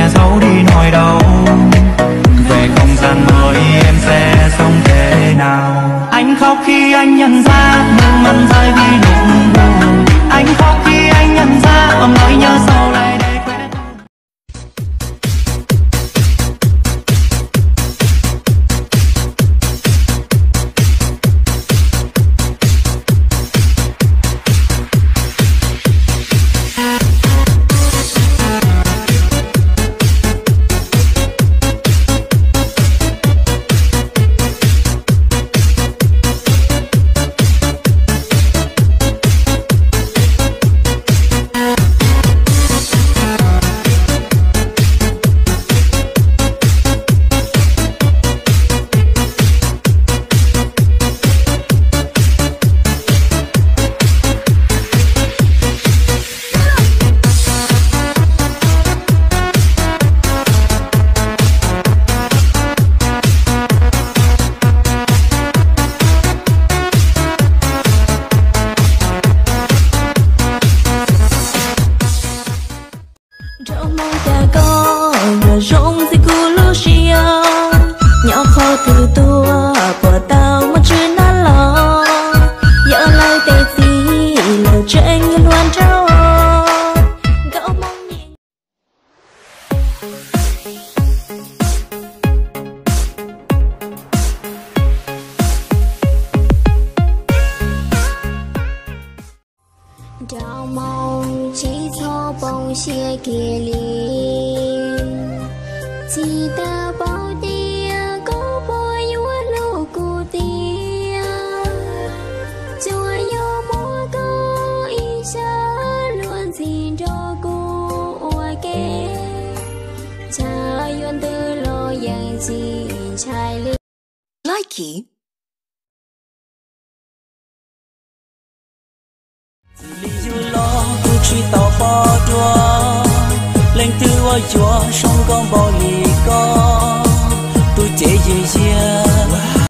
sẽ giấu đi nỗi đau. Về không gian mới em sẽ sống thế nào? Anh khóc khi anh nhận ra nước mắt rơi vì nỗi buồn. Anh khóc khi anh nhận ra ôm nỗi nhớ sâu lại để quên. từ tua của tao mà chưa nó lo giờ lời tệ gì lời trên luôn trao gạo mong nhẹ. Đào mong chỉ cho bông chia kia liền chỉ ta bao tia có bôi nhúa lô cô tia chúa yêu mua có ý xa luôn xin cho cô kê cha yuan tư lo yang gì trai lên Likey lý do lo tu truy tàu bỏ đua lên từ ở chúa sông con bỏ lì con tu chế dễ dàng